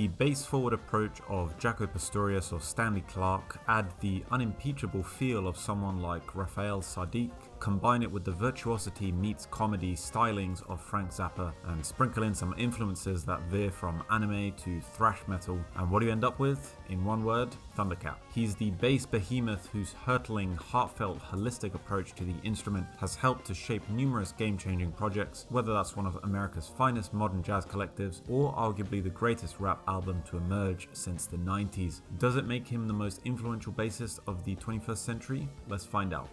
the bass-forward approach of Jaco Pastorius or Stanley Clarke, add the unimpeachable feel of someone like Raphael Saadiq, combine it with the virtuosity meets comedy stylings of Frank Zappa, and sprinkle in some influences that veer from anime to thrash metal, and what do you end up with? In one word, Thundercat. He's the bass behemoth whose hurtling, heartfelt, holistic approach to the instrument has helped to shape numerous game-changing projects, whether that's one of America's finest modern jazz collectives, or arguably the greatest rap album to emerge since the 90s. Does it make him the most influential bassist of the 21st century? Let's find out.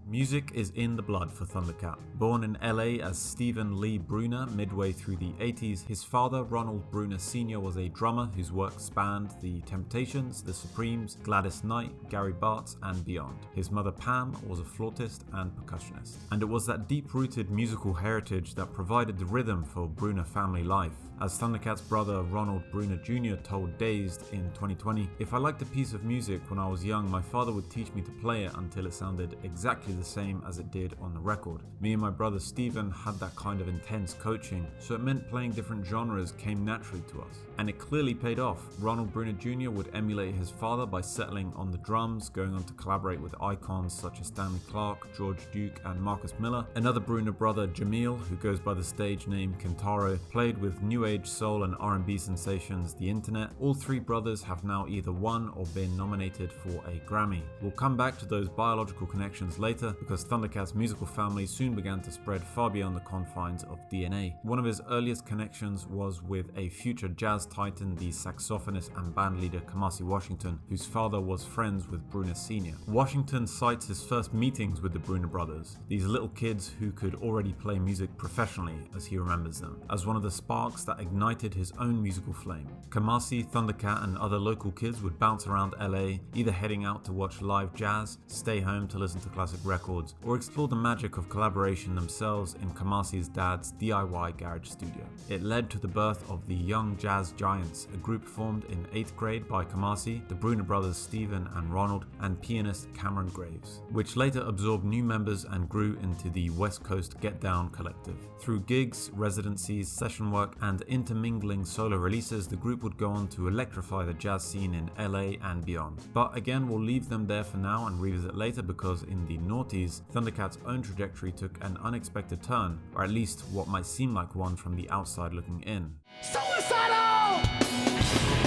Music is in the blood for Thundercat. Born in LA as Stephen Lee Bruner midway through the 80s, his father, Ronald Bruner Sr., was a drummer whose work spanned The Temptations, The Supremes, Gladys Knight, Gary Bartz, and beyond. His mother, Pam, was a flautist and percussionist. And it was that deep-rooted musical heritage that provided the rhythm for Bruner family life. As Thundercat's brother, Ronald Bruner Jr., told Dazed in 2020, "If I liked a piece of music when I was young, my father would teach me to play it until it sounded exactly the same as it did on the record. Me and my brother Stephen had that kind of intense coaching, so it meant playing different genres came naturally to us." And it clearly paid off. Ronald Bruner Jr. would emulate his father by settling on the drums, going on to collaborate with icons such as Stanley Clarke, George Duke, and Marcus Miller. Another Bruner brother, Jamil, who goes by the stage name Kentaro, played with new age soul and R&B sensations The Internet. All three brothers have now either won or been nominated for a Grammy. We'll come back to those biological connections later, because Thundercat's musical family soon began to spread far beyond the confines of DNA. One of his earliest connections was with a future jazz titan, the saxophonist and bandleader Kamasi Washington, whose father was friends with Bruner Sr. Washington cites his first meetings with the Bruner brothers, these little kids who could already play music professionally, as he remembers them, as one of the sparks that ignited his own musical flame. Kamasi, Thundercat, and other local kids would bounce around LA, either heading out to watch live jazz, stay home to listen to classic records, or explore the magic of collaboration themselves in Kamasi's dad's DIY garage studio. It led to the birth of the Young Jazz Giants, a group formed in 8th grade by Kamasi, the Bruner brothers Stephen and Ronald, and pianist Cameron Graves, which later absorbed new members and grew into the West Coast Get Down collective. Through gigs, residencies, session work, and intermingling solo releases, the group would go on to electrify the jazz scene in LA and beyond. But again, we'll leave them there for now and revisit later, because in the noughties, Thundercat's own trajectory took an unexpected turn, or at least what might seem like one from the outside looking in. Suicidal!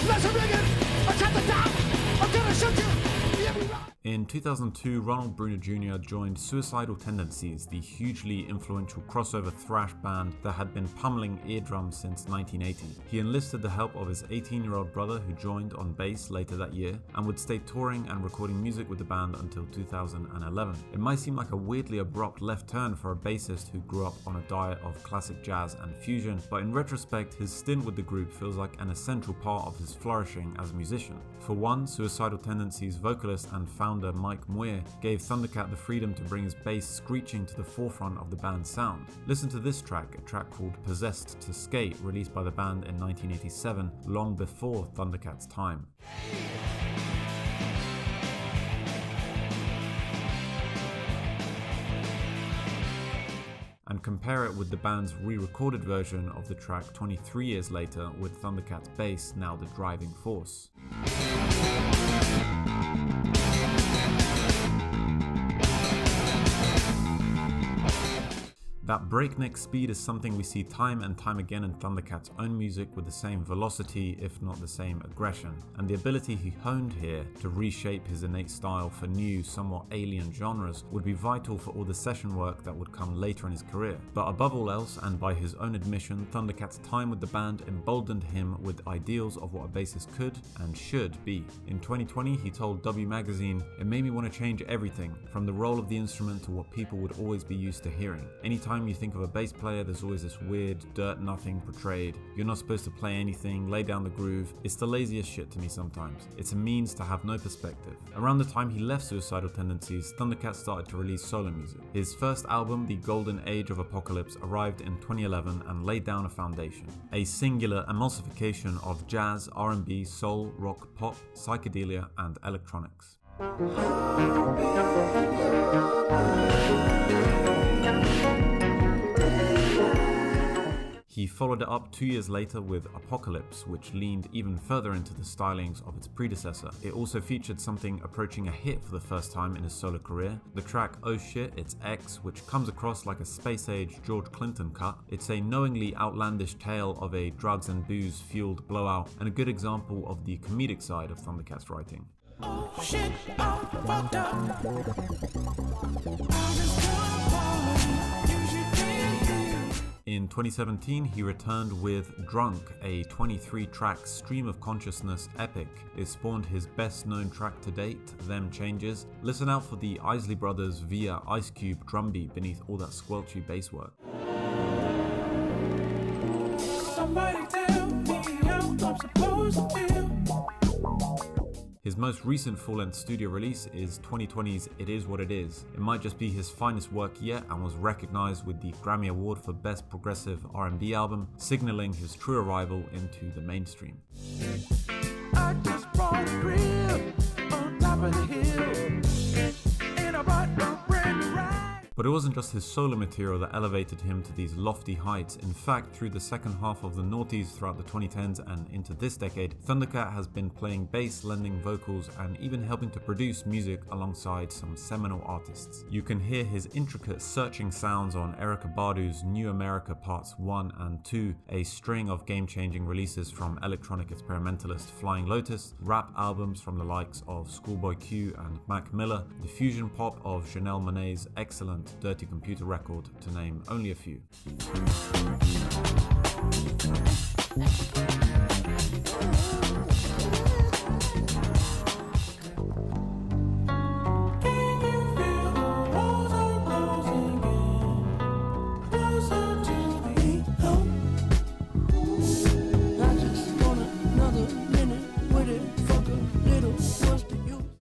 Let's ring it! Attack the top! I'm gonna shoot you! In 2002, Ronald Bruner Jr. joined Suicidal Tendencies, the hugely influential crossover thrash band that had been pummeling eardrums since 1980. He enlisted the help of his 18-year-old brother, who joined on bass later that year, and would stay touring and recording music with the band until 2011. It might seem like a weirdly abrupt left turn for a bassist who grew up on a diet of classic jazz and fusion, but in retrospect, his stint with the group feels like an essential part of his flourishing as a musician. For one, Suicidal Tendencies vocalist and founder Mike Muir gave Thundercat the freedom to bring his bass screeching to the forefront of the band's sound. Listen to this track, a track called Possessed to Skate, released by the band in 1987, long before Thundercat's time. And compare it with the band's re-recorded version of the track 23 years later, with Thundercat's bass now the driving force. That breakneck speed is something we see time and time again in Thundercat's own music, with the same velocity, if not the same aggression, and the ability he honed here to reshape his innate style for new, somewhat alien genres would be vital for all the session work that would come later in his career. But above all else, and by his own admission, Thundercat's time with the band emboldened him with ideals of what a bassist could and should be. In 2020, he told W Magazine, "It made me want to change everything, from the role of the instrument to what people would always be used to hearing. Anytime you think of a bass player, there's always this weird dirt nothing portrayed. You're not supposed to play anything, lay down the groove. It's the laziest shit to me sometimes. It's a means to have no perspective." Around the time he left Suicidal Tendencies, Thundercat started to release solo music. His first album, The Golden Age of Apocalypse, arrived in 2011 and laid down a foundation. A singular emulsification of jazz, R&B, soul, rock, pop, psychedelia, and electronics. He He followed it up 2 years later with Apocalypse, which leaned even further into the stylings of its predecessor. It also featured something approaching a hit for the first time in his solo career, the track Oh Shit, It's X, which comes across like a space-age George Clinton cut. It's a knowingly outlandish tale of a drugs and booze-fueled blowout, and a good example of the comedic side of Thundercat's writing. Oh shit, I'm fucked up. In 2017, he returned with Drunk, a 23-track stream of consciousness epic. It spawned his best-known track to date, Them Changes. Listen out for the Isley Brothers via Ice Cube drum beat beneath all that squelchy bass work. Somebody tell me how I'm supposed to feel. His most recent full-length studio release is 2020's It Is What It Is. It might just be his finest work yet and was recognized with the Grammy Award for Best Progressive R&B Album, signaling his true arrival into the mainstream. I just brought a crib on top of the hill, and I brought a brand new ride. But it wasn't just his solo material that elevated him to these lofty heights. In fact, through the second half of the noughties throughout the 2010s and into this decade, Thundercat has been playing bass, lending vocals, and even helping to produce music alongside some seminal artists. You can hear his intricate searching sounds on Erykah Badu's New America Parts 1 and 2, a string of game-changing releases from electronic experimentalist Flying Lotus, rap albums from the likes of Schoolboy Q and Mac Miller, the fusion pop of Janelle Monáe's excellent Dirty Computer record, to name only a few.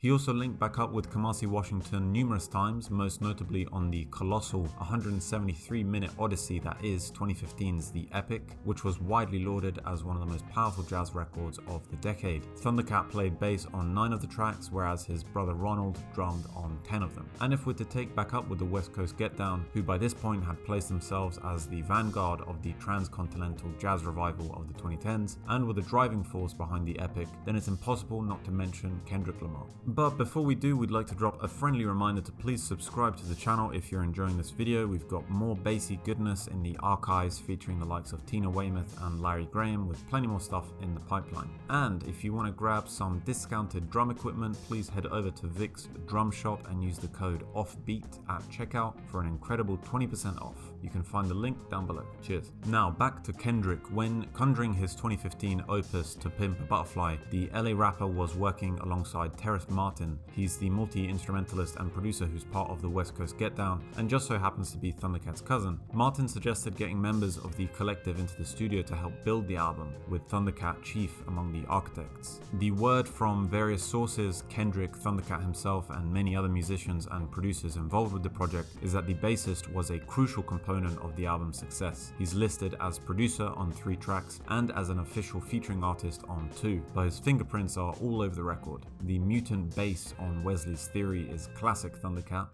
He also linked back up with Kamasi Washington numerous times, most notably on the colossal 173-minute odyssey that is 2015's The Epic, which was widely lauded as one of the most powerful jazz records of the decade. Thundercat played bass on 9 of the tracks, whereas his brother Ronald drummed on 10 of them. And if we're to take back up with the West Coast Get Down, who by this point had placed themselves as the vanguard of the transcontinental jazz revival of the 2010s, and were the driving force behind The Epic, then it's impossible not to mention Kendrick Lamar. But before we do, we'd like to drop a friendly reminder to please subscribe to the channel if you're enjoying this video. We've got more bassy goodness in the archives featuring the likes of Tina Weymouth and Larry Graham, with plenty more stuff in the pipeline. And if you want to grab some discounted drum equipment, please head over to Vic's Drum Shop and use the code OFFBEAT at checkout for an incredible 20% off. You can find the link down below. Cheers. Now back to Kendrick. When conjuring his 2015 opus To Pimp a Butterfly, the LA rapper was working alongside Terrace Martin. He's the multi-instrumentalist and producer who's part of the West Coast Get Down and just so happens to be Thundercat's cousin. Martin suggested getting members of the collective into the studio to help build the album, with Thundercat chief among the architects. The word from various sources, Kendrick, Thundercat himself, and many other musicians and producers involved with the project, is that the bassist was a crucial component of the album's success. He's listed as producer on 3 tracks and as an official featuring artist on 2, but his fingerprints are all over the record. The mutant bass on Wesley's Theory is classic Thundercat.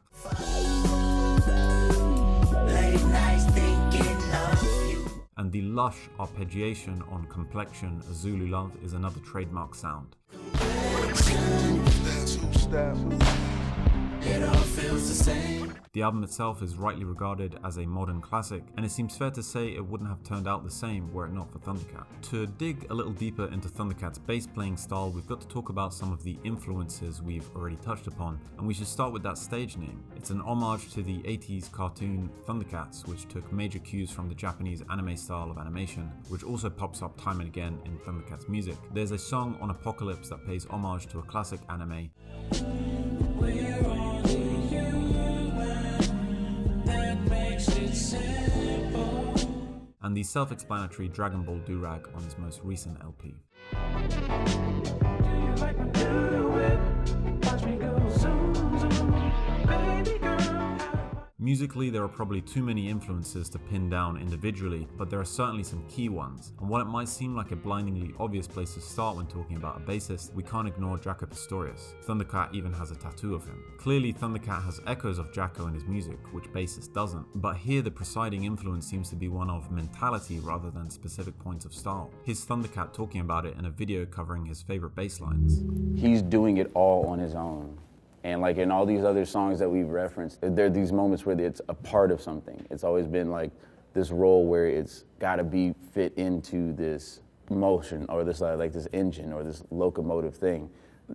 And the lush arpeggiation on Complexion, A Zulu Love, is another trademark sound. It all feels the same. The album itself is rightly regarded as a modern classic, and it seems fair to say it wouldn't have turned out the same were it not for Thundercat. To dig a little deeper into Thundercat's bass playing style, we've got to talk about some of the influences we've already touched upon, and we should start with that stage name. It's an homage to the 80s cartoon Thundercats, which took major cues from the Japanese anime style of animation, which also pops up time and again in Thundercat's music. There's a song on Apocalypse that pays homage to a classic anime. And the self-explanatory Dragonball Durag on his most recent LP. Musically, there are probably too many influences to pin down individually, but there are certainly some key ones. And while it might seem like a blindingly obvious place to start when talking about a bassist, we can't ignore Jaco Pastorius. Thundercat even has a tattoo of him. Clearly, Thundercat has echoes of Jaco in his music, which Bassist doesn't, but here the presiding influence seems to be one of mentality rather than specific points of style. Here's Thundercat talking about it in a video covering his favorite bass lines. He's doing it all on his own. And like in all these other songs that we've referenced, there are these moments where it's a part of something. It's always been like this role where it's gotta be fit into this motion or this like this engine or this locomotive thing.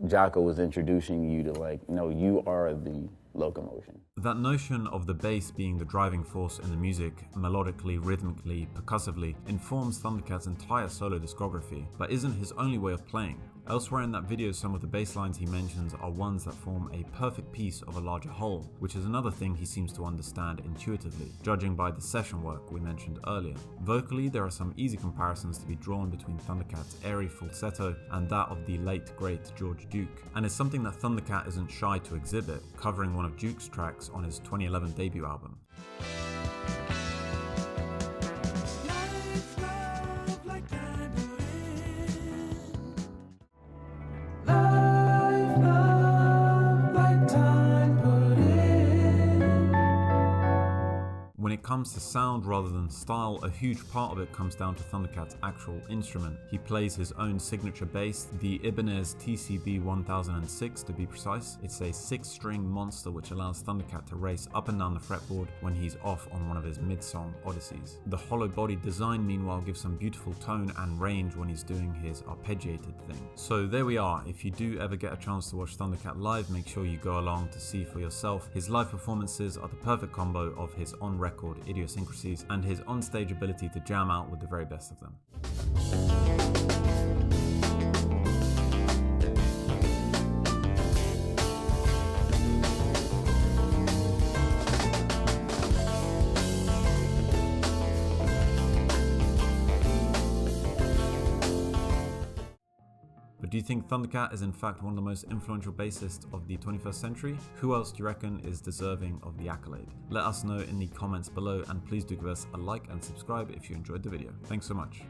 Jaco was introducing you to like, no, you are the locomotion. That notion of the bass being the driving force in the music, melodically, rhythmically, percussively, informs Thundercat's entire solo discography, but isn't his only way of playing. Elsewhere in that video, some of the bass lines he mentions are ones that form a perfect piece of a larger whole, which is another thing he seems to understand intuitively, judging by the session work we mentioned earlier. Vocally, there are some easy comparisons to be drawn between Thundercat's airy falsetto and that of the late great George Duke, and it's something that Thundercat isn't shy to exhibit, covering one of Duke's tracks on his 2011 debut album. When it comes to sound rather than style, a huge part of it comes down to Thundercat's actual instrument. He plays his own signature bass, the Ibanez TCB1006 to be precise. It's a 6-string monster which allows Thundercat to race up and down the fretboard when he's off on one of his mid-song odysseys. The hollow body design meanwhile gives some beautiful tone and range when he's doing his arpeggiated thing. So there we are. If you do ever get a chance to watch Thundercat live, make sure you go along to see for yourself. His live performances are the perfect combo of his on-record idiosyncrasies and his onstage ability to jam out with the very best of them. But do you think Thundercat is in fact one of the most influential bassists of the 21st century? Who else do you reckon is deserving of the accolade? Let us know in the comments below, and please do give us a like and subscribe if you enjoyed the video. Thanks so much.